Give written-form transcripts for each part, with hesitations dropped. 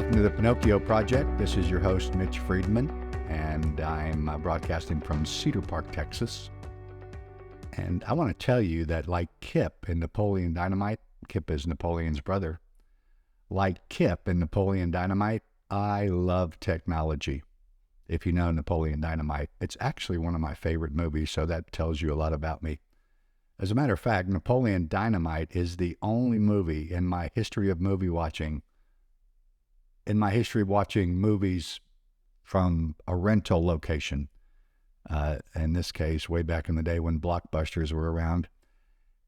Welcome to the Pinocchio Project. This is your host, Mitch Friedman, and I'm broadcasting from Cedar Park, Texas. And I want to tell you that like Kip in Napoleon Dynamite, Kip is Napoleon's brother. Like Kip in Napoleon Dynamite, I love technology. If you know Napoleon Dynamite, it's actually one of my favorite movies, so that tells you a lot about me. As a matter of fact, Napoleon Dynamite is the only movie in my history of movie watching, movies from a rental location. In this case, way back in the day when blockbusters were around.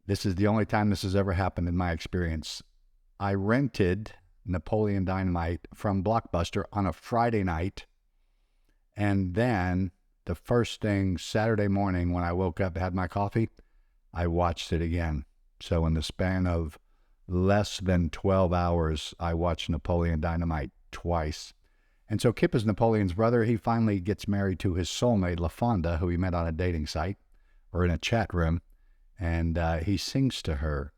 This is the only time this has ever happened in my experience. I rented Napoleon Dynamite from Blockbuster on a Friday night, and then the first thing Saturday morning when I woke up, had my coffee, I watched it again. So in the span of less than 12 hours, I watched Napoleon Dynamite twice. And so Kip is Napoleon's brother. He finally gets married to his soulmate, LaFonda, who he met on a dating site or in a chat room. And he sings to her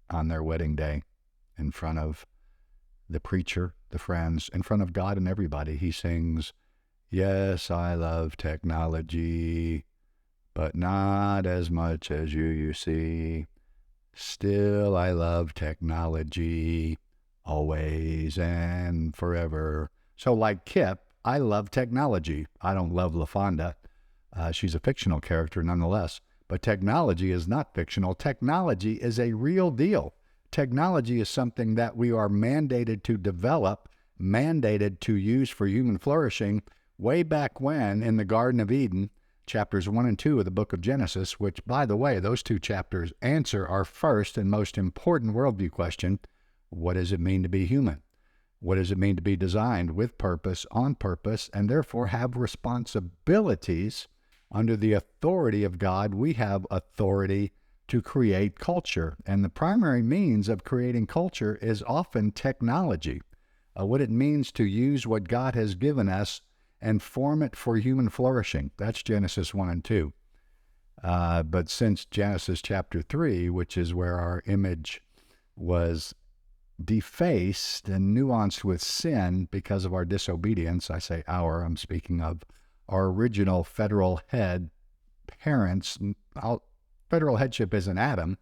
on their wedding day in front of the preacher, the friends, in front of God and everybody. He sings, "Yes, I love technology, but not as much as you see. Still, I love technology, always and forever." So like Kip, I love technology. I don't love LaFonda. She's a fictional character nonetheless. But technology is not fictional. Technology is a real deal. Technology is something that we are mandated to develop, mandated to use for human flourishing way back when in the Garden of Eden, chapters 1 and 2 of the book of Genesis, which, by the way, those two chapters answer our first and most important worldview question: what does it mean to be human? What does it mean to be designed with purpose, on purpose, and therefore have responsibilities under the authority of God? We have authority to create culture, and the primary means of creating culture is often technology. What it means to use what God has given us and form it for human flourishing. That's Genesis 1 and 2. But since Genesis chapter 3, which is where our image was defaced and nuanced with sin because of our disobedience, I say I'm speaking of our original federal head parents. Federal headship is in Adam,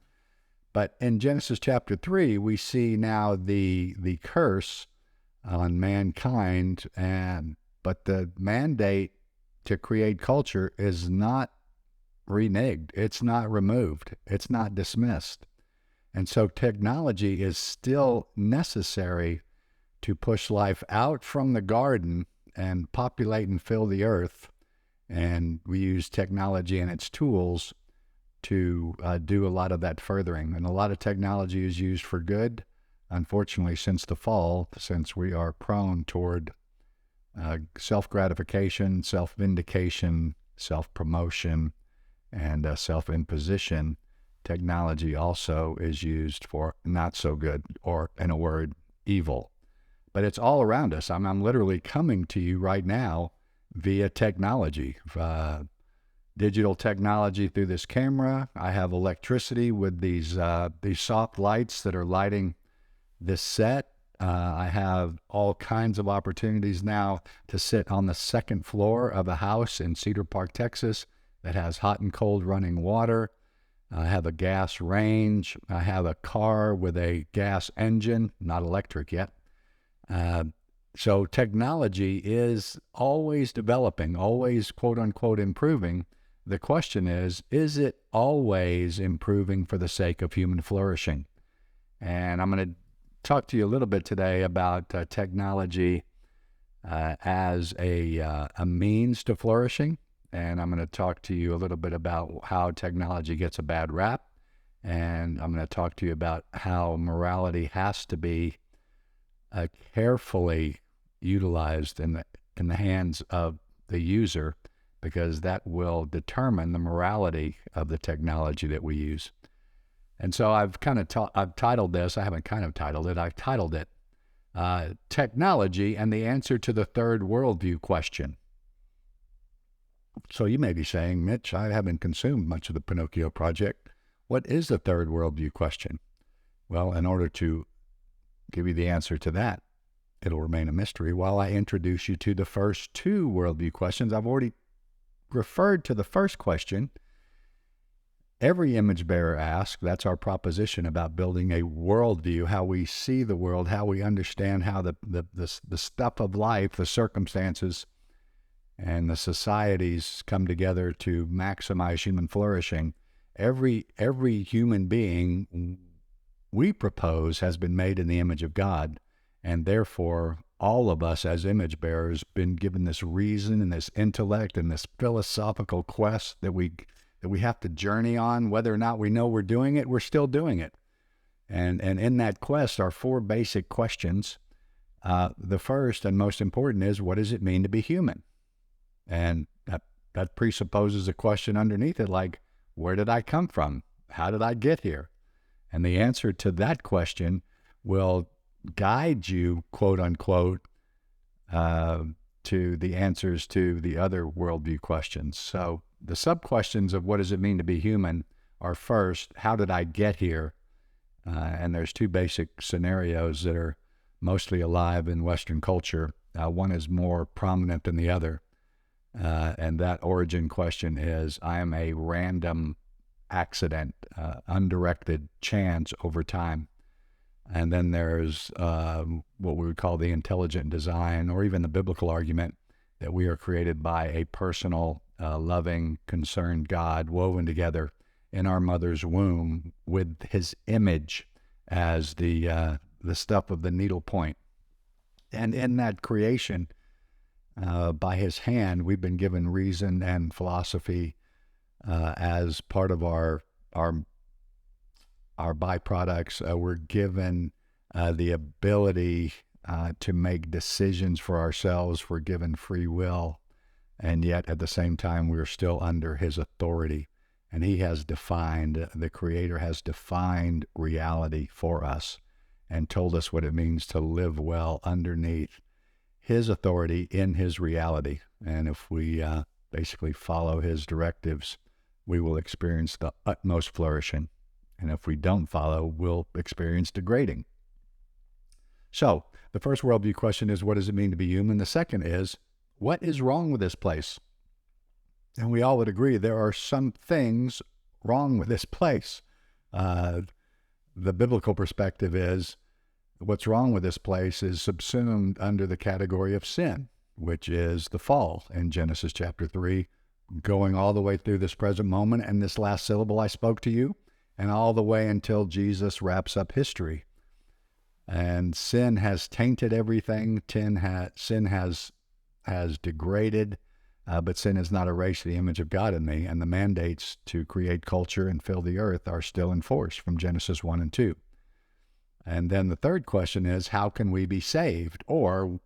but in Genesis chapter 3, we see now the curse on mankind, but the mandate to create culture is not reneged. It's not removed. It's not dismissed. And so technology is still necessary to push life out from the garden and populate and fill the earth. And we use technology and its tools to do a lot of that furthering. And a lot of technology is used for good. Unfortunately, since the fall, since we are prone toward self-gratification, self-vindication, self-promotion, and self-imposition, technology also is used for not so good, or in a word, evil. But it's all around us. I'm literally coming to you right now via technology, digital technology through this camera. I have electricity with these soft lights that are lighting this set. I have all kinds of opportunities now to sit on the second floor of a house in Cedar Park, Texas, that has hot and cold running water. I have a gas range. I have a car with a gas engine, not electric yet. So technology is always developing, always quote unquote improving. The question is it always improving for the sake of human flourishing? And I'm going to talk to you a little bit today about technology as a means to flourishing. And I'm going to talk to you a little bit about how technology gets a bad rap. And I'm going to talk to you about how morality has to be carefully utilized in the hands of the user, because that will determine the morality of the technology that we use. And so I've titled this, I haven't kind of titled it, I've titled it Technology and the Answer to the Third Worldview Question. So you may be saying, Mitch, I haven't consumed much of the Pinocchio Project. What is the third worldview question? Well, in order to give you the answer to that, it'll remain a mystery while I introduce you to the first two worldview questions. I've already referred to the first question. Every image bearer asks, that's our proposition about building a worldview, how we see the world, how we understand how the stuff of life, the circumstances, and the societies come together to maximize human flourishing. Every human being, we propose, has been made in the image of God, and therefore all of us as image bearers been given this reason and this intellect and this philosophical quest that we have to journey on. Whether or not we know we're doing it, we're still doing it. And in that quest are four basic questions. The first and most important is, what does it mean to be human? And that presupposes a question underneath it, like, where did I come from? How did I get here? And the answer to that question will guide you, quote unquote, to the answers to the other worldview questions. So the sub-questions of what does it mean to be human are, first, how did I get here? And there's two basic scenarios that are mostly alive in Western culture. One is more prominent than the other. And that origin question is, I am a random accident, undirected chance over time. And then there's what we would call the intelligent design, or even the biblical argument that we are created by a personal, loving, concerned God woven together in our mother's womb with his image as the stuff of the needle point. And in that creation, by his hand, we've been given reason and philosophy as part of our byproducts. We're given the ability to make decisions for ourselves. We're given free will, and yet at the same time, we're still under his authority. And he has defined, the Creator has defined reality for us and told us what it means to live well underneath his authority in his reality. And if we basically follow his directives, we will experience the utmost flourishing. And if we don't follow, we'll experience degrading. So the first worldview question is, what does it mean to be human? The second is, what is wrong with this place? And we all would agree there are some things wrong with this place. The biblical perspective is, what's wrong with this place is subsumed under the category of sin, which is the fall in Genesis chapter 3, going all the way through this present moment and this last syllable I spoke to you, and all the way until Jesus wraps up history. And sin has tainted everything. Sin has degraded, but sin has not erased the image of God in me, and the mandates to create culture and fill the earth are still in force from Genesis 1 and 2. And then the third question is, how can we be saved? Or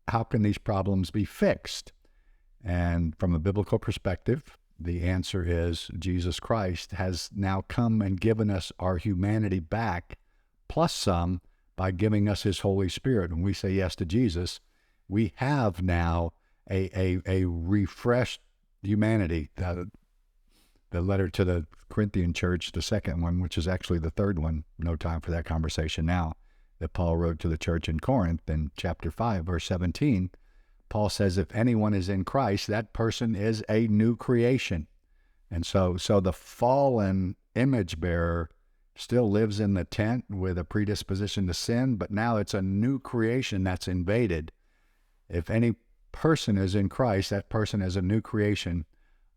how can these problems be fixed? And from a biblical perspective, the answer is Jesus Christ has now come and given us our humanity back, plus some, by giving us his Holy Spirit. When we say yes to Jesus, we have now a refreshed humanity. The letter to the Corinthian church, the second one, which is actually the third one, no time for that conversation now, that Paul wrote to the church in Corinth in chapter 5, verse 17, Paul says, if anyone is in Christ, that person is a new creation. And so the fallen image bearer still lives in the tent with a predisposition to sin, but now it's a new creation that's invaded. If any person is in Christ, that person is a new creation.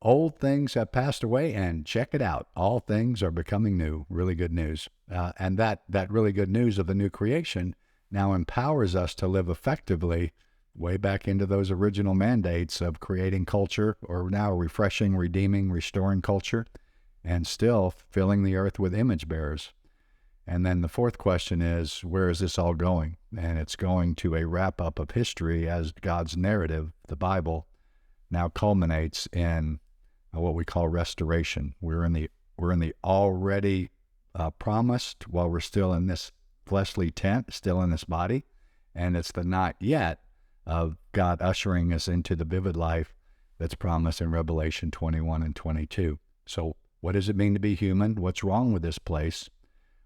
Old things have passed away, and check it out, all things are becoming new. Really good news. And that really good news of the new creation now empowers us to live effectively way back into those original mandates of creating culture, or now refreshing, redeeming, restoring culture, and still filling the earth with image bearers. And then the fourth question is, where is this all going? And it's going to a wrap-up of history as God's narrative, the Bible, now culminates in what we call restoration. We're in the already promised, while we're still in this fleshly tent, still in this body, and it's the not yet of God ushering us into the vivid life that's promised in Revelation 21 and 22. So what does it mean to be human? What's wrong with this place?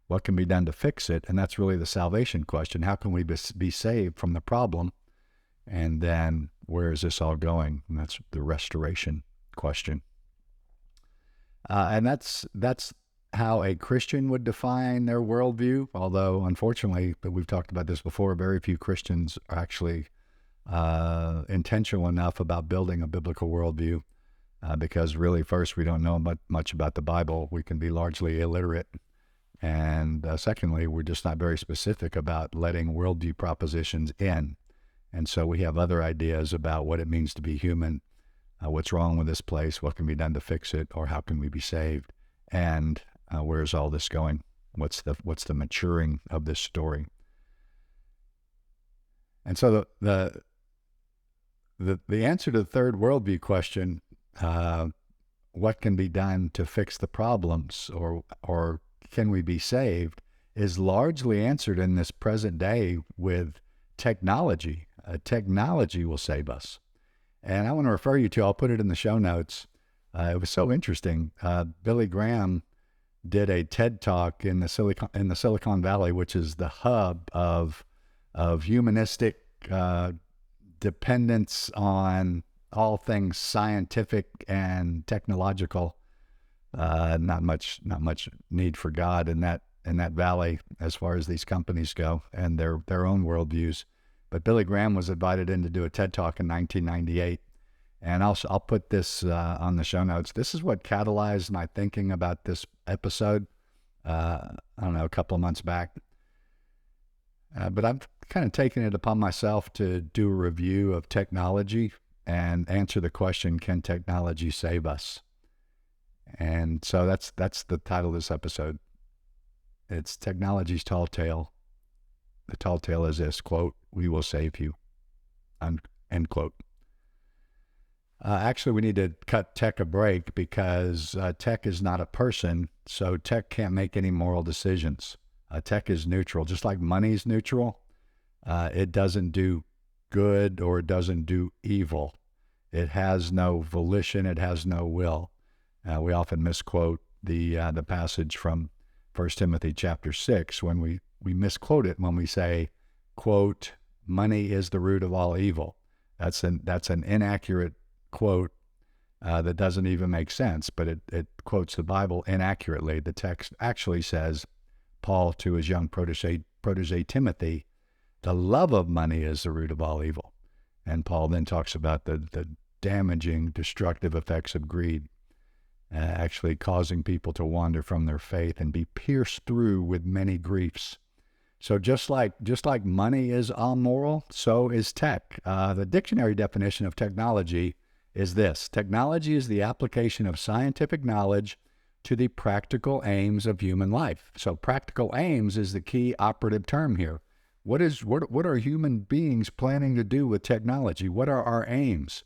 what can be done to fix it? And that's really the salvation question. How can we be saved from the problem? And then where is this all going? And that's the restoration question. And that's how a Christian would define their worldview, although unfortunately, but we've talked about this before, very few Christians are actually intentional enough about building a biblical worldview, because really, first, we don't know much about the Bible. We can be largely illiterate. And secondly, we're just not very specific about letting worldview propositions in. And so we have other ideas about what it means to be human, what's wrong with this place, what can be done to fix it, or how can we be saved, and where's all this going? What's the maturing of this story? And so the answer to the third worldview question, what can be done to fix the problems, or can we be saved, is largely answered in this present day with technology. Technology will save us. And I want to refer you to, I'll put it in the show notes. It was so interesting. Billy Graham did a TED Talk in the Silicon Valley, which is the hub of humanistic dependence on all things scientific and technological. Not much need for God in that valley as far as these companies go and their own worldviews. But Billy Graham was invited in to do a TED Talk in 1998. And I'll put this on the show notes. This is what catalyzed my thinking about this episode, I don't know, a couple of months back. But I've kind of taken it upon myself to do a review of technology and answer the question, can technology save us? And so that's the title of this episode. It's Technology's Tall Tale. The tall tale is this, quote, "We will save you," end quote. Actually, we need to cut tech a break because tech is not a person, so tech can't make any moral decisions. Tech is neutral, just like money is neutral. It doesn't do good or it doesn't do evil. It has no volition. It has no will. We often misquote the passage from 1 Timothy chapter 6 when we misquote it when we say, quote, "Money is the root of all evil." That's an inaccurate quote that doesn't even make sense, but it quotes the Bible inaccurately. The text actually says, Paul to his young protege Timothy, the love of money is the root of all evil. And Paul then talks about the damaging, destructive effects of greed, actually causing people to wander from their faith and be pierced through with many griefs. So just like money is amoral, so is tech. The dictionary definition of technology is this: technology is the application of scientific knowledge to the practical aims of human life. So practical aims is the key operative term here. What are human beings planning to do with technology? What are our aims?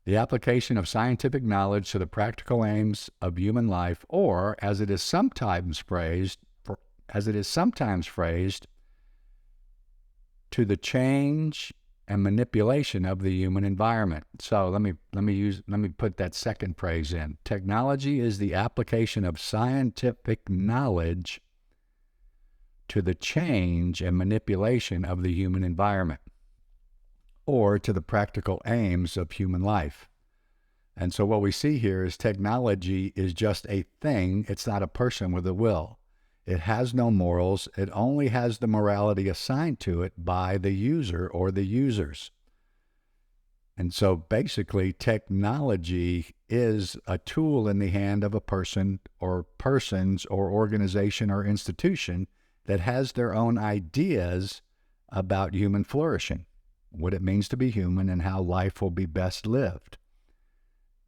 The application of scientific knowledge to the practical aims of human life, or as it is sometimes phrased, to the change and manipulation of the human environment. So let me put that second phrase in. Technology is the application of scientific knowledge to the change and manipulation of the human environment, or to the practical aims of human life. And so what we see here is technology is just a thing. It's not a person with a will. It has no morals. It only has the morality assigned to it by the user or the users. And so basically, technology is a tool in the hand of a person or persons or organization or institution that has their own ideas about human flourishing, what it means to be human and how life will be best lived.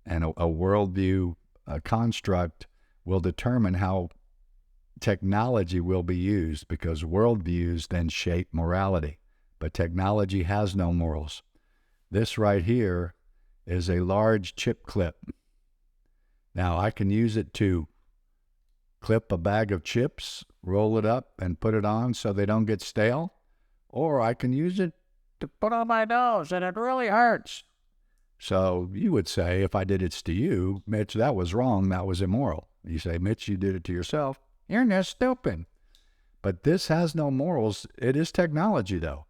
And a worldview, a construct, will determine how technology will be used, because worldviews then shape morality. But technology has no morals. This right here is a large chip clip. Now, I can use it to clip a bag of chips, roll it up, and put it on so they don't get stale. Or I can use it to put on my nose, and it really hurts. So you would say, if I did it to you, Mitch, that was wrong, that was immoral. You say, Mitch, you did it to yourself, You're just stupid. But this has no morals. It is technology, though.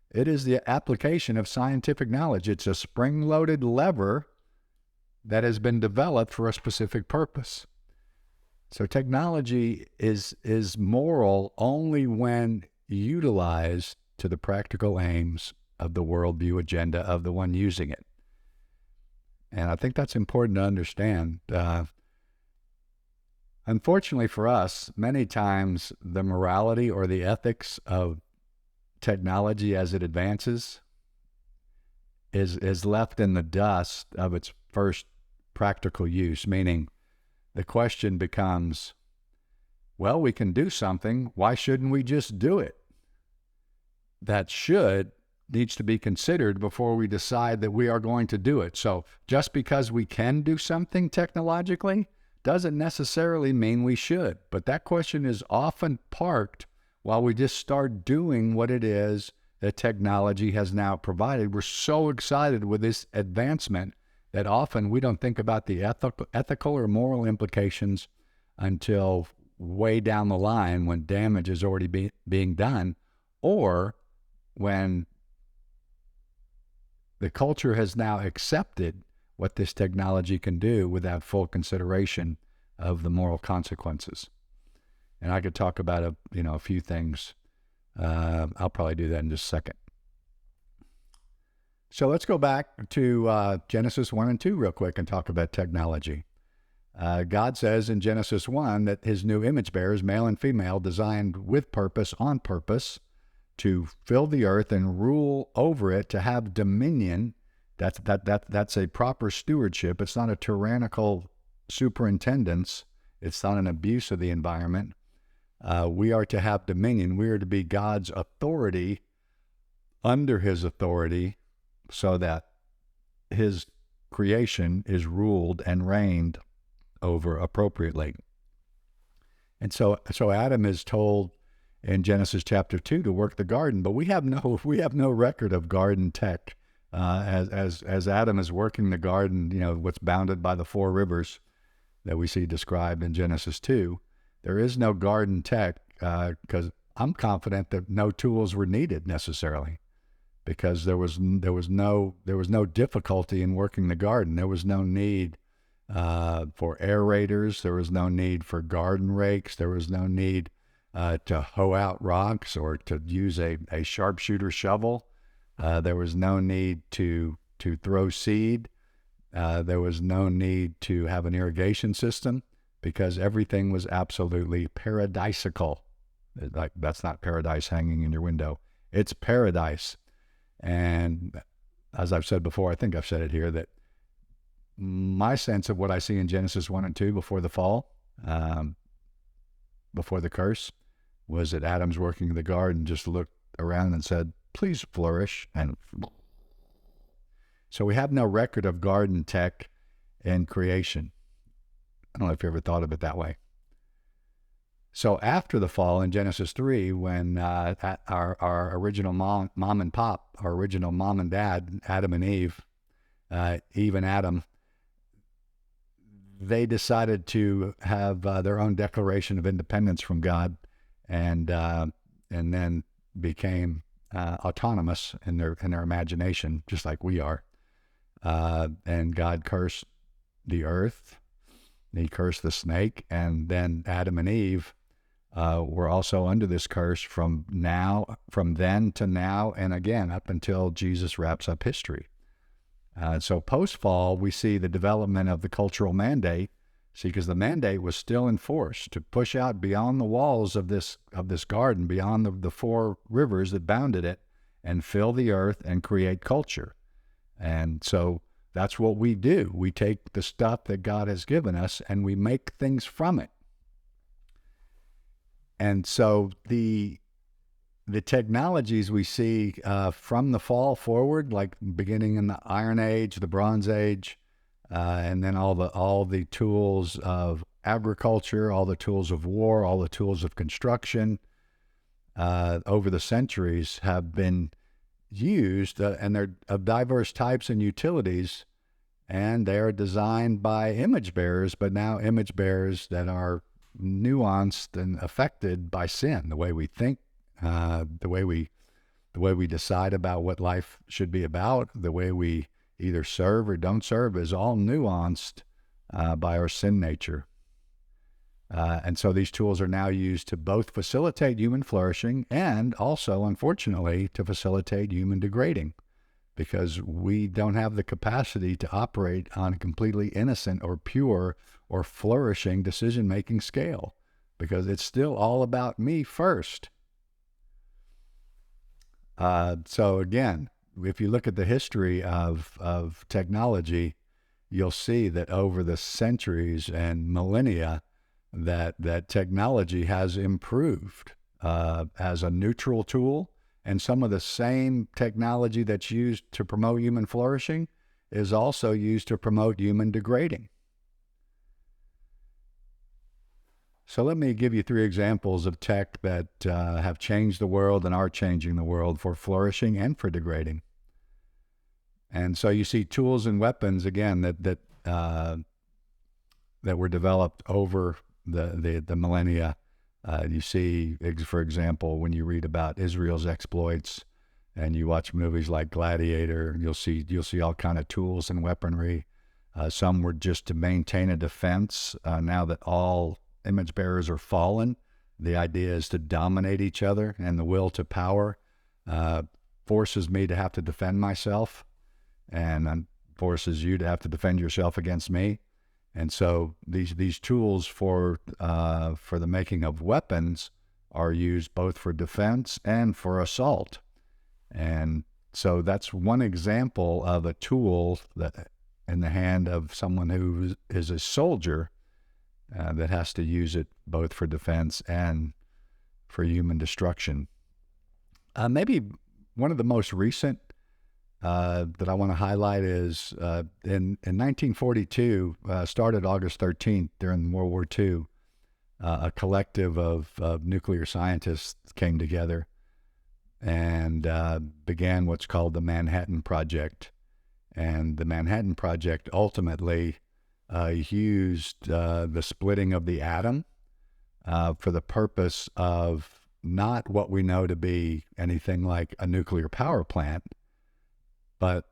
It is the application of scientific knowledge. It's a spring-loaded lever that has been developed for a specific purpose. So technology is moral only when utilized to the practical aims of the worldview agenda of the one using it. And I think that's important to understand. Unfortunately for us, many times the morality or the ethics of technology as it advances is left in the dust of its first practical use, meaning the question becomes, well, we can do something. Why shouldn't we just do it? That should needs to be considered before we decide that we are going to do it. So just because we can do something technologically doesn't necessarily mean we should. But that question is often parked while we just start doing what it is that technology has now provided. We're so excited with this advancement that often we don't think about the ethical or moral implications until way down the line when damage is already being done, or when the culture has now accepted what this technology can do without full consideration of the moral consequences. And I could talk about a few things. I'll probably do that in just a second. So let's go back to Genesis 1 and 2 real quick and talk about technology. God says in Genesis 1 that his new image bearers, male and female, designed with purpose, on purpose, to fill the earth and rule over it, to have dominion. That's a proper stewardship. It's not a tyrannical superintendence. It's not an abuse of the environment. We are to have dominion. We are to be God's authority under his authority, so that his creation is ruled and reigned over appropriately. And so Adam is told in Genesis chapter 2 to work the garden, but we have no record of garden tech. As Adam is working the garden, what's bounded by the 4 rivers that we see described in Genesis 2, there is no garden tech, because I'm confident that no tools were needed necessarily, because there was no difficulty in working the garden. There was no need for aerators. There was no need for garden rakes. There was no need to hoe out rocks or to use a sharpshooter shovel. There was no need to throw seed. There was no need to have an irrigation system, because everything was absolutely paradisical. Like, that's not paradise hanging in your window. It's paradise. And as I've said before, I think I've said it here, that my sense of what I see in Genesis 1 and 2 before the fall, before the curse, was that Adam's working the garden, just looked around and said, please flourish. And so we have no record of garden tech in creation. I don't know if you ever thought of it that way. So after the fall in Genesis 3, when our original mom and pop, our original mom and dad, Adam and Eve and Adam, they decided to have their own declaration of independence from God, and then became autonomous in their imagination, just like we are. And God cursed the earth. He cursed the snake, and then Adam and Eve were also under this curse from then to now, and again up until Jesus wraps up history. So post-fall, we see the development of the cultural mandate. See, because the mandate was still in force to push out beyond the walls of this garden, beyond the 4 rivers that bounded it, and fill the earth and create culture. And so that's what we do. We take the stuff that God has given us and we make things from it. And so the technologies we see from the fall forward, like beginning in the Iron Age, the Bronze Age, and then all the tools of agriculture, all the tools of war, all the tools of construction, over the centuries have been used, and they're of diverse types and utilities, and they are designed by image bearers, but now image bearers that are nuanced and affected by sin. The way we think, the way we decide about what life should be about, the way we either serve or don't serve is all nuanced by our sin nature. And so these tools are now used to both facilitate human flourishing and also, unfortunately, to facilitate human degrading, because we don't have the capacity to operate on a completely innocent or pure or flourishing decision-making scale, because it's still all about me first. So again, if you look at the history of technology, you'll see that over the centuries and millennia, that technology has improved as a neutral tool, and some of the same technology that's used to promote human flourishing is also used to promote human degrading. So let me give you 3 examples of tech that have changed the world and are changing the world for flourishing and for degrading. And so you see tools and weapons, again, that were developed over the millennia. You see, for example, when you read about Israel's exploits and you watch movies like Gladiator, you'll see all kind of tools and weaponry. Some were just to maintain a defense. Now that all image bearers are fallen, the idea is to dominate each other, and the will to power forces me to have to defend myself, and forces you to have to defend yourself against me. And so these tools for the making of weapons are used both for defense and for assault. And so that's one example of a tool that in the hand of someone who is a soldier that has to use it both for defense and for human destruction. Maybe one of the most recent that I want to highlight is in 1942, started August 13th during World War II, a collective of nuclear scientists came together and began what's called the Manhattan Project. And the Manhattan Project ultimately used the splitting of the atom for the purpose of not what we know to be anything like a nuclear power plant, but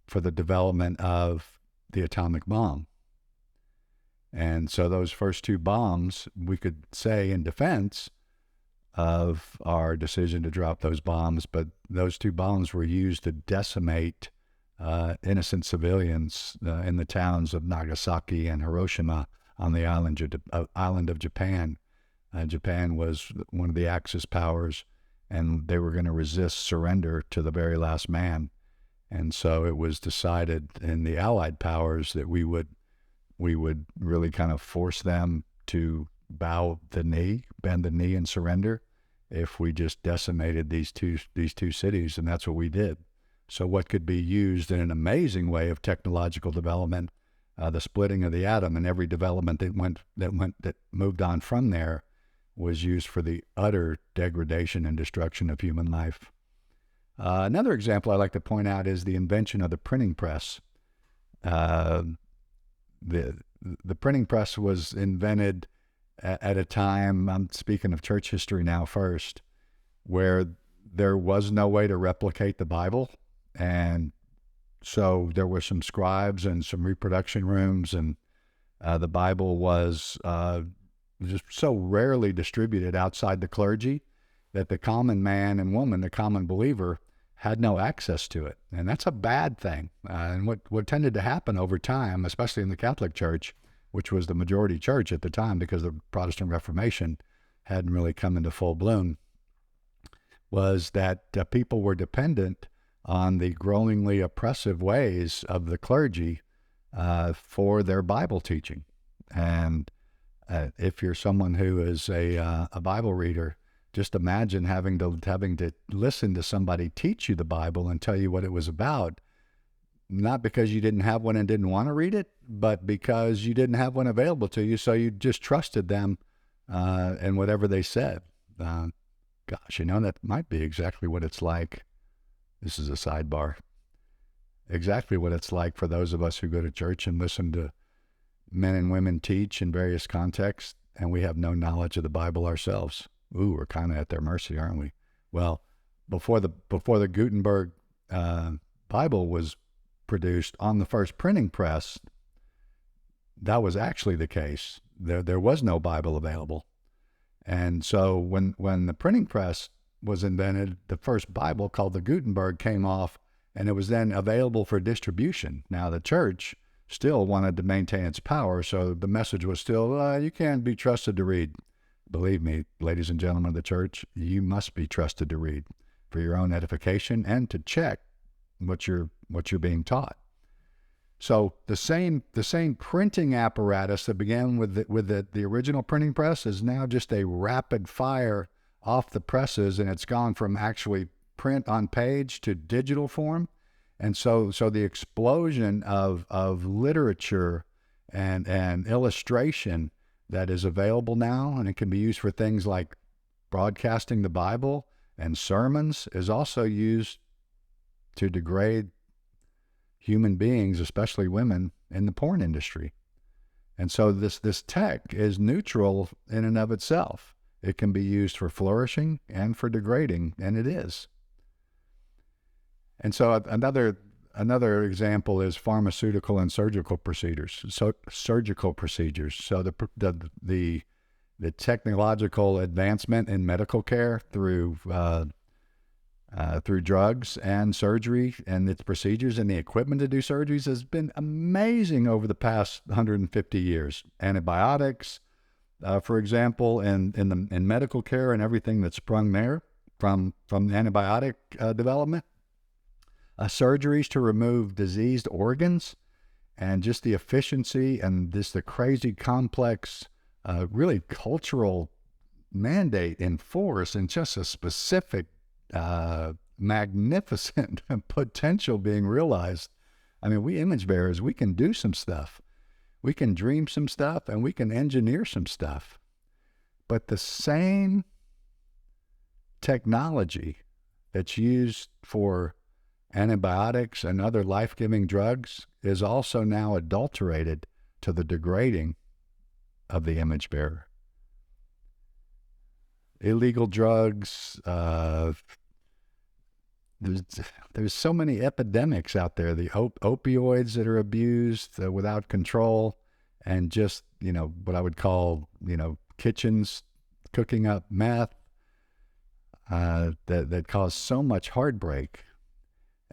for the development of the atomic bomb. And so those first 2 bombs, we could say in defense of our decision to drop those bombs, but those 2 bombs were used to decimate innocent civilians in the towns of Nagasaki and Hiroshima on the island of Japan. Japan was one of the Axis powers, and they were going to resist surrender to the very last man. And so it was decided in the Allied powers that we would really kind of force them to bend the knee and surrender if we just decimated these two cities, and that's what we did. So what could be used in an amazing way of technological development, the splitting of the atom, and every development that moved on from there was used for the utter degradation and destruction of human life. Another example I like to point out is the invention of the printing press. The printing press was invented at a time, I'm speaking of church history now first, where there was no way to replicate the Bible. And so there were some scribes and some reproduction rooms, and the Bible was just so rarely distributed outside the clergy that the common man and woman, the common believer, had no access to it. And that's a bad thing. And what tended to happen over time, especially in the Catholic Church, which was the majority church at the time because the Protestant Reformation hadn't really come into full bloom, was that people were dependent on the growingly oppressive ways of the clergy for their Bible teaching. And if you're someone who is a Bible reader, just imagine having to listen to somebody teach you the Bible and tell you what it was about, not because you didn't have one and didn't want to read it, but because you didn't have one available to you, so you just trusted them and whatever they said. Gosh, that might be exactly what it's like. This is a sidebar. Exactly what it's like for those of us who go to church and listen to men and women teach in various contexts. and we have no knowledge of the Bible ourselves. Ooh, we're kind of at their mercy, aren't we? Well, before the Gutenberg Bible was produced on the first printing press, that was actually the case. There was no Bible available. And so when the printing press was invented, the first Bible, called the Gutenberg, came off, and it was then available for distribution. Now, the church still wanted to maintain its power, so the message was still, you can't be trusted to read. Believe me, ladies and gentlemen of the church, you must be trusted to read for your own edification and to check what you're being taught. So the same printing apparatus that began with the original printing press is now just a rapid fire off the presses, and it's gone from actually print on page to digital form. And so the explosion of literature and illustration that is available now, and it can be used for things like broadcasting the Bible and sermons, is also used to degrade human beings, especially women, in the porn industry. And so this tech is neutral in and of itself. It can be used for flourishing and for degrading, and it is. And so another example is pharmaceutical and surgical procedures. So the technological advancement in medical care through drugs and surgery and its procedures and the equipment to do surgeries has been amazing over the past 150 years. Antibiotics, for example, in medical care and everything that's sprung there from antibiotic development. Surgeries to remove diseased organs, and just the efficiency and the crazy complex, really cultural mandate in force, and just a specific, magnificent potential being realized. I mean, we image bearers, we can do some stuff. We can dream some stuff, and we can engineer some stuff. But the same technology that's used for antibiotics and other life-giving drugs is also now adulterated to the degrading of the image bearer. Illegal drugs, there's so many epidemics out there. The opioids that are abused without control, and just, what I would call, kitchens cooking up meth that cause so much heartbreak.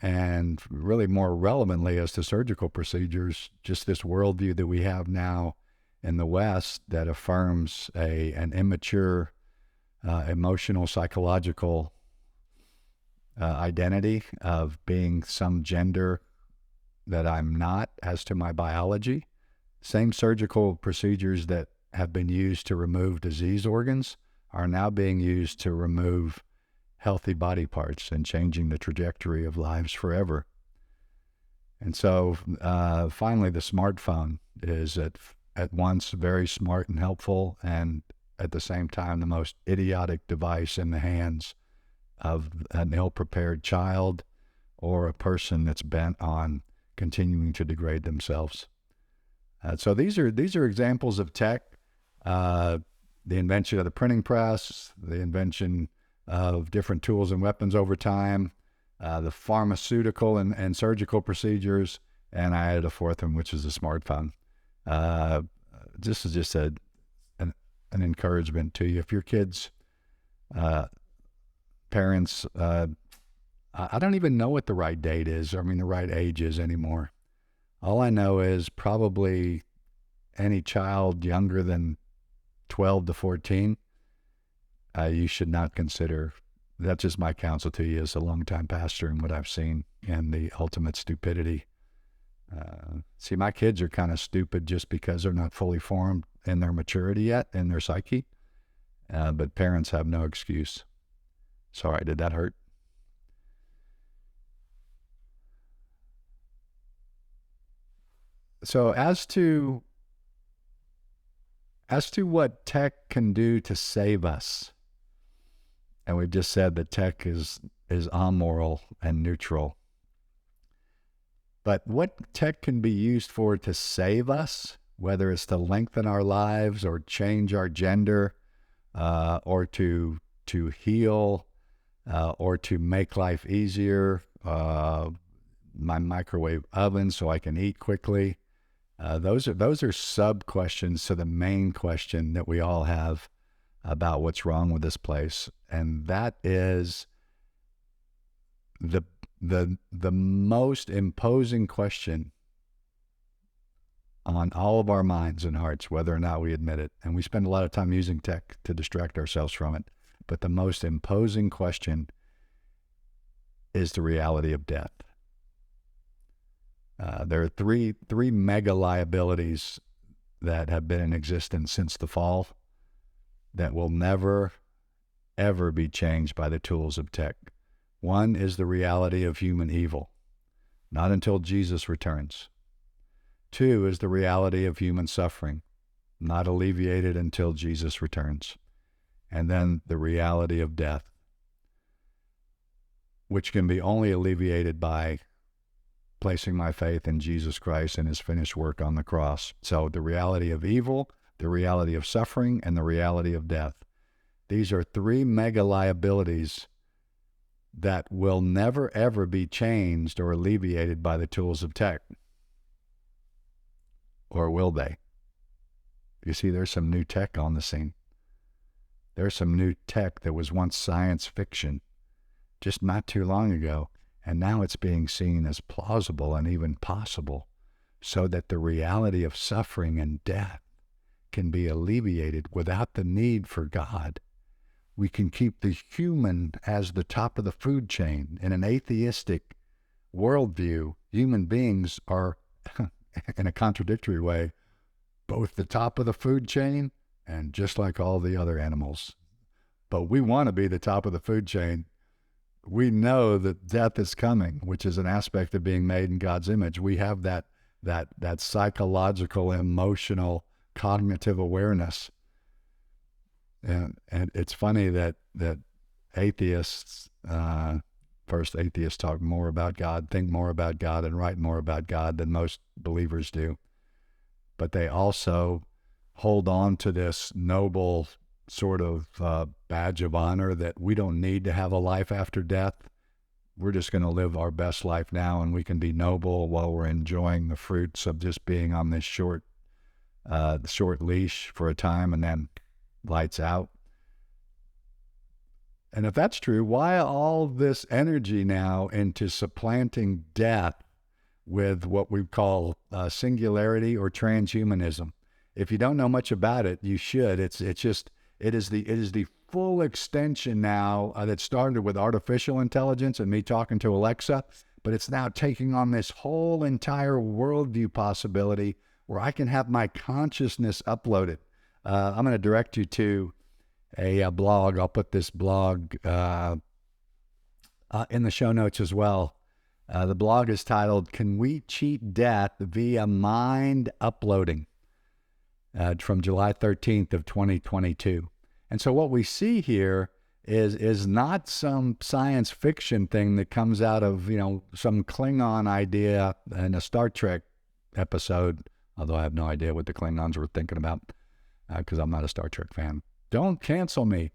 And really, more relevantly, as to surgical procedures, just this worldview that we have now in the West that affirms an immature, emotional, psychological identity of being some gender that I'm not as to my biology. Same surgical procedures that have been used to remove diseased organs are now being used to remove healthy body parts and changing the trajectory of lives forever. And so finally, the smartphone is at once very smart and helpful, and at the same time the most idiotic device in the hands of an ill-prepared child or a person that's bent on continuing to degrade themselves. So these are examples of tech, the invention of the printing press, the invention of different tools and weapons over time, the pharmaceutical and surgical procedures, and I added a fourth one, which is the smartphone. This is just an encouragement to you. If your kids, parents, I don't even know what the right date is, the right age is anymore. All I know is probably any child younger than 12 to 14, you should not consider. That's just my counsel to you as a longtime pastor and what I've seen and the ultimate stupidity. See, my kids are kind of stupid just because they're not fully formed in their maturity yet, in their psyche. But parents have no excuse. Sorry, did that hurt? So as to what tech can do to save us, and we've just said that tech is amoral and neutral. But what tech can be used for to save us whether it's to lengthen our lives or change our gender, or to heal, or to make life easier, my microwave oven so I can eat quickly. Those are sub questions to the main question that we all have about what's wrong with this place, and that is the most imposing question on all of our minds and hearts, whether or not we admit it. And we spend a lot of time using tech to distract ourselves from it. But the most imposing question is the reality of death. There are three mega liabilities that have been in existence since the fall that will never, ever be changed by the tools of tech. One is the reality of human evil, not until Jesus returns. Two is the reality of human suffering, not alleviated until Jesus returns. And then the reality of death, which can be only alleviated by placing my faith in Jesus Christ and his finished work on the cross. So the reality of evil, the reality of suffering, and the reality of death. These are three mega liabilities that will never, ever be changed or alleviated by the tools of tech. Or will they? You see, there's some new tech on the scene. There's some new tech that was once science fiction just not too long ago, and now it's being seen as plausible and even possible, so that the reality of suffering and death can be alleviated without the need for God. We can keep the human as the top of the food chain. In an atheistic worldview, human beings are, in a contradictory way, both the top of the food chain and just like all the other animals. But we want to be the top of the food chain. We know that death is coming, which is an aspect of being made in God's image. We have that psychological, emotional, cognitive awareness. And it's funny that atheists, first atheists talk more about God, think more about God, and write more about God than most believers do. But they also hold on to this noble sort of badge of honor that we don't need to have a life after death. We're just going to live our best life now, and we can be noble while we're enjoying the fruits of just being on this short leash for a time, and then lights out. And if that's true, why all this energy now into supplanting death with what we call singularity or transhumanism? If you don't know much about it, you should. It is the full extension now that started with artificial intelligence and me talking to Alexa, but it's now taking on this whole entire worldview possibility where I can have my consciousness uploaded. I'm going to direct you to a blog. I'll put this blog in the show notes as well. The blog is titled, "Can We Cheat Death Via Mind Uploading?" From July 13th of 2022. And so what we see here is not some science fiction thing that comes out of, some Klingon idea in a Star Trek episode, although I have no idea what the Klingons were thinking about, because I'm not a Star Trek fan. Don't cancel me.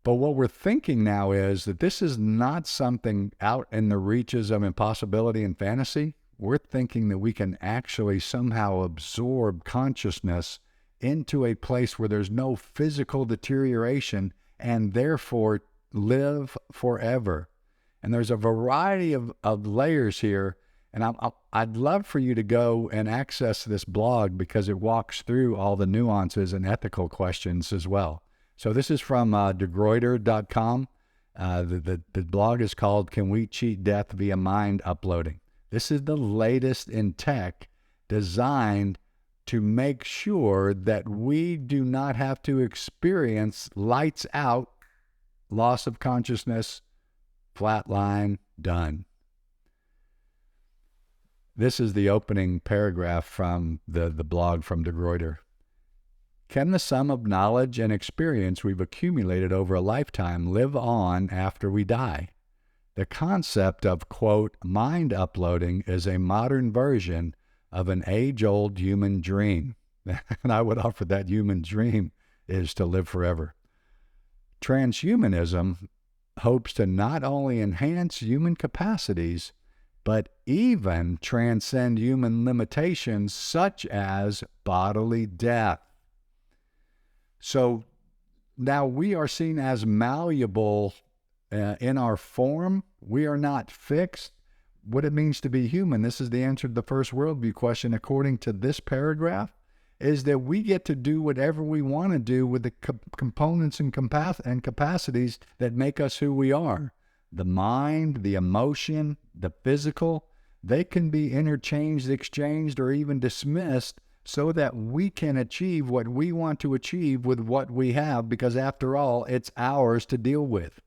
But what we're thinking now is that this is not something out in the reaches of impossibility and fantasy. We're thinking that we can actually somehow absorb consciousness into a place where there's no physical deterioration and therefore live forever. And there's a variety of layers here. And I'd love for you to go and access this blog because it walks through all the nuances and ethical questions as well. So this is from degroiter.com. The blog is called, "Can We Cheat Death Via Mind Uploading?" This is the latest in tech designed to make sure that we do not have to experience lights out, loss of consciousness, flatline, done. This is the opening paragraph from the blog from De Gruyter. Can the sum of knowledge and experience we've accumulated over a lifetime live on after we die? The concept of, quote, mind uploading is a modern version of an age-old human dream. And I would offer that human dream is to live forever. Trans-Humanism hopes to not only enhance human capacities, but even transcend human limitations such as bodily death. So now we are seen as malleable in our form. We are not fixed. What it means to be human, this is the answer to the first worldview question according to this paragraph, is that we get to do whatever we want to do with the components and capacities that make us who we are. The mind, the emotion, the physical, they can be interchanged, exchanged, or even dismissed so that we can achieve what we want to achieve with what we have, because after all, it's ours to deal with.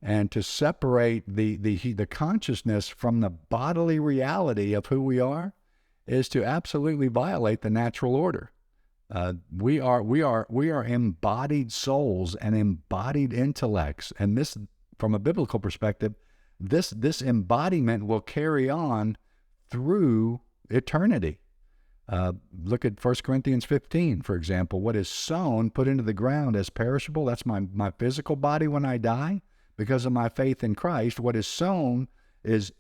And to separate the consciousness from the bodily reality of who we are is to absolutely violate the natural order. We are embodied souls and embodied intellects, and this, from a biblical perspective, this embodiment will carry on through eternity. Look at 1 Corinthians 15, for example. What is sown, put into the ground as perishable, that's my physical body when I die. Because of my faith in Christ, what is sown is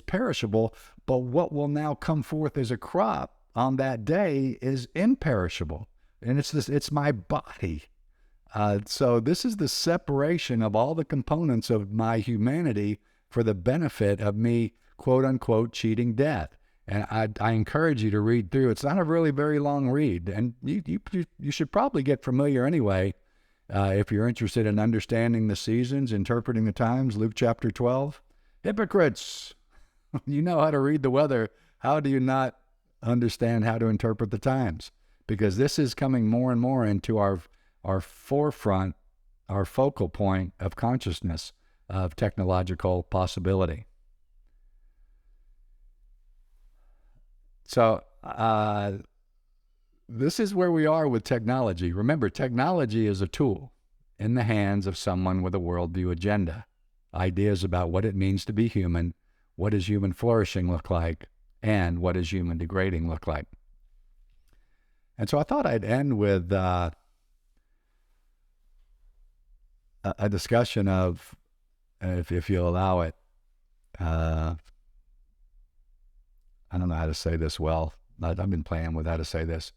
perishable, but what will now come forth as a crop on that day is imperishable. And it's my body. So this is the separation of all the components of my humanity for the benefit of me, quote unquote, cheating death. And I encourage you to read through. It's not a really very long read, and you should probably get familiar anyway. If you're interested in understanding the seasons, interpreting the times, Luke chapter 12. Hypocrites! You know how to read the weather. How do you not understand how to interpret the times? Because this is coming more and more into our forefront, our focal point of consciousness, of technological possibility. So, this is where we are with technology. Remember, technology is a tool in the hands of someone with a worldview agenda. Ideas about what it means to be human, what does human flourishing look like, and what does human degrading look like. And so I thought I'd end with a discussion of, if you'll allow it, I don't know how to say this well. I've been playing with how to say this.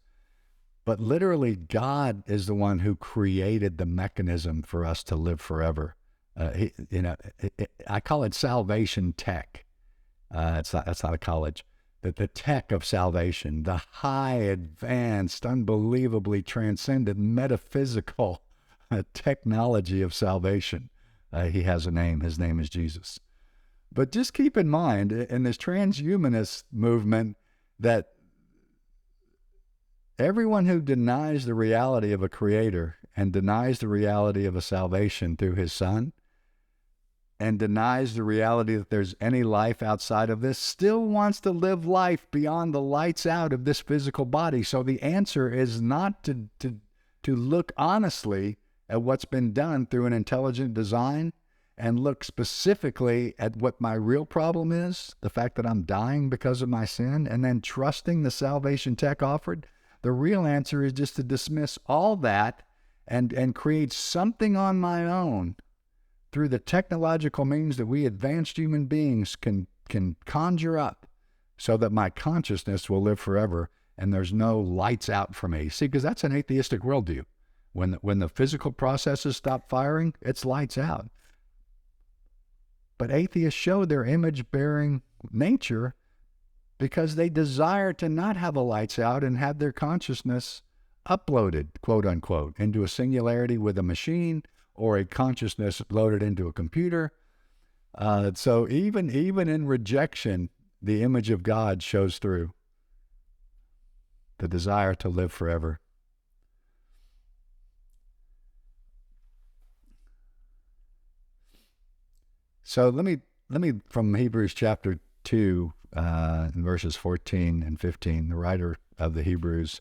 But literally, God is the one who created the mechanism for us to live forever. I call it salvation tech. That's not a college. The tech of salvation, the high, advanced, unbelievably transcendent, metaphysical technology of salvation. He has a name. His name is Jesus. But just keep in mind, in this transhumanist movement, that everyone who denies the reality of a creator and denies the reality of a salvation through his son and denies the reality that there's any life outside of this still wants to live life beyond the lights out of this physical body. So the answer is not to look honestly at what's been done through an intelligent design and look specifically at what my real problem is, the fact that I'm dying because of my sin, and then trusting the salvation tech offered. The real answer is just to dismiss all that and create something on my own through the technological means that we advanced human beings can conjure up so that my consciousness will live forever and there's no lights out for me. See, because that's an atheistic worldview. When the physical processes stop firing, it's lights out. But atheists show their image-bearing nature because they desire to not have a lights out and have their consciousness uploaded, quote unquote, into a singularity with a machine or a consciousness loaded into a computer. So even in rejection, the image of God shows through. The desire to live forever. So let me from Hebrews chapter 2, in verses 14 and 15, the writer of the Hebrews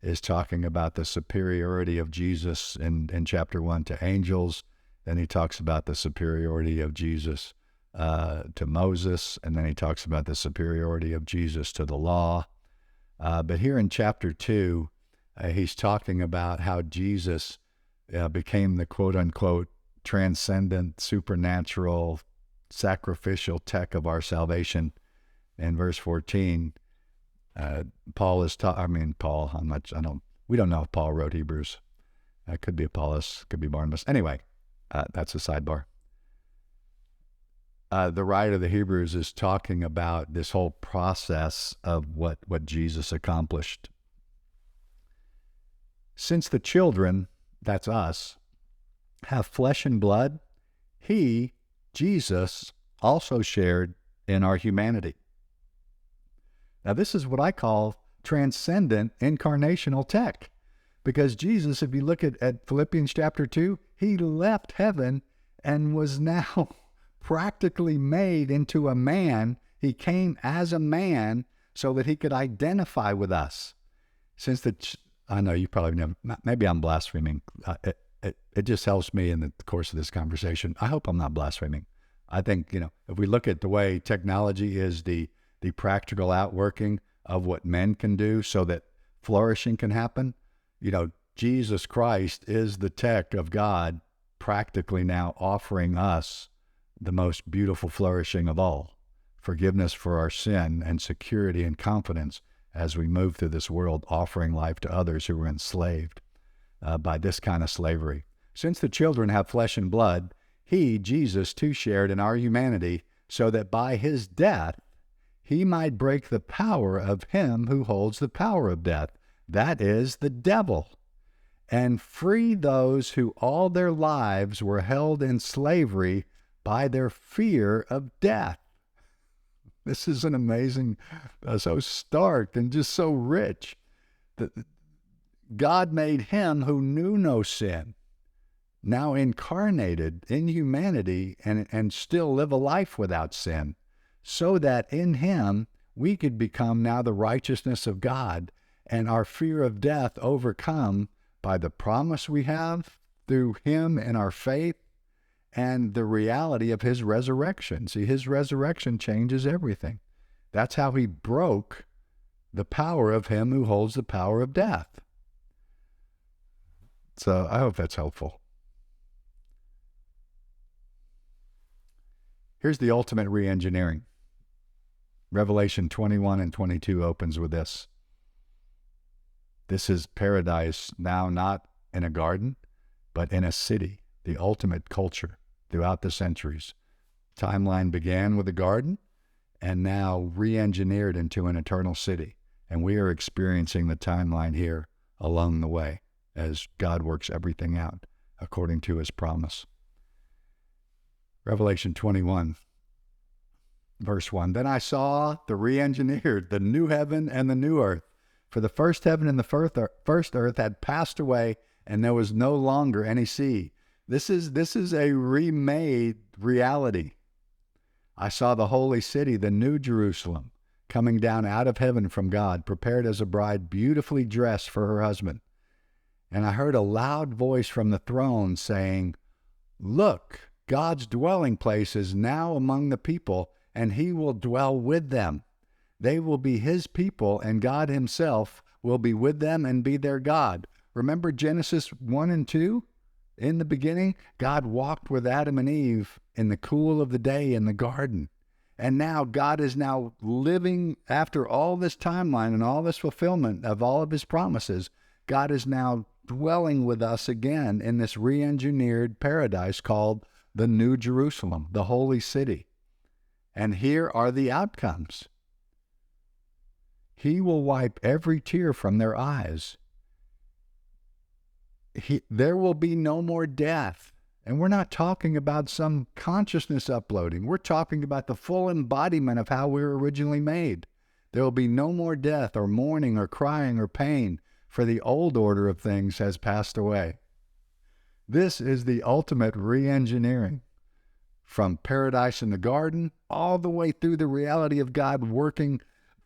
is talking about the superiority of Jesus in chapter 1 to angels. Then he talks about the superiority of Jesus to Moses, and then he talks about the superiority of Jesus to the law. But here in chapter 2, he's talking about how Jesus became the quote-unquote transcendent, supernatural, sacrificial tech of our salvation. In verse 14, Paul is we don't know if Paul wrote Hebrews. It could be Apollos, could be Barnabas. Anyway, that's a sidebar. The writer of the Hebrews is talking about this whole process of what Jesus accomplished. Since the children, that's us, have flesh and blood, he, Jesus, also shared in our humanity. Now, this is what I call transcendent incarnational tech. Because Jesus, if you look at Philippians chapter 2, he left heaven and was now practically made into a man. He came as a man so that he could identify with us. I know you probably never, maybe I'm blaspheming. It just helps me in the course of this conversation. I hope I'm not blaspheming. I think, if we look at the way technology is the practical outworking of what men can do so that flourishing can happen, Jesus Christ is the tech of God practically now offering us the most beautiful flourishing of all, forgiveness for our sin and security and confidence as we move through this world, offering life to others who were enslaved by this kind of slavery. Since the children have flesh and blood, he, Jesus, too shared in our humanity so that by his death, he might break the power of him who holds the power of death, that is, the devil, and free those who all their lives were held in slavery by their fear of death. This is an amazing, so stark and just so rich. God made him who knew no sin, now incarnated in humanity and still live a life without sin, so that in him we could become now the righteousness of God and our fear of death overcome by the promise we have through him and our faith and the reality of his resurrection. See, his resurrection changes everything. That's how he broke the power of him who holds the power of death. So I hope that's helpful. Here's the ultimate re-engineering. Revelation 21 and 22 opens with this. This is paradise now not in a garden, but in a city, the ultimate culture throughout the centuries. Timeline began with a garden and now re-engineered into an eternal city. And we are experiencing the timeline here along the way as God works everything out according to his promise. Revelation 21, verse 1. Then I saw the re-engineered, the new heaven and the new earth. For the first heaven and the first earth had passed away, and there was no longer any sea. This is a remade reality. I saw the holy city, the new Jerusalem, coming down out of heaven from God, prepared as a bride beautifully dressed for her husband. And I heard a loud voice from the throne saying, "Look, God's dwelling place is now among the people, and he will dwell with them. They will be his people, and God himself will be with them and be their God." Remember Genesis 1 and 2? In the beginning, God walked with Adam and Eve in the cool of the day in the garden. And now God is now living after all this timeline and all this fulfillment of all of his promises. God is now dwelling with us again in this re-engineered paradise called the New Jerusalem, the holy city. And here are the outcomes. He will wipe every tear from their eyes. There will be no more death. And we're not talking about some consciousness uploading. We're talking about the full embodiment of how we were originally made. There will be no more death or mourning or crying or pain, for the old order of things has passed away. This is the ultimate re-engineering. From paradise in the garden, all the way through the reality of God working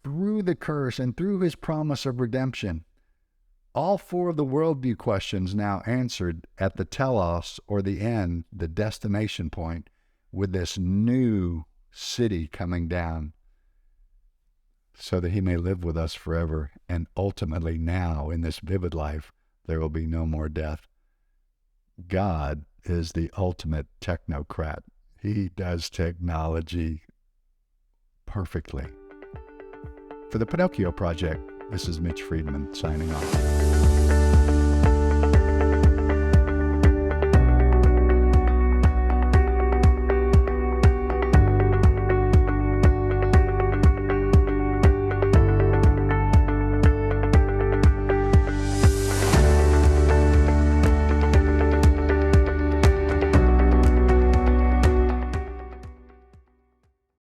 through the curse and through his promise of redemption. All four of the worldview questions now answered at the telos, or the end, the destination point. with this new city coming down so that he may live with us forever. And ultimately now, in this vivid life, there will be no more death. God is the ultimate technocrat. He does technology perfectly. For the Pinocchio Project, this is Mitch Friedman signing off.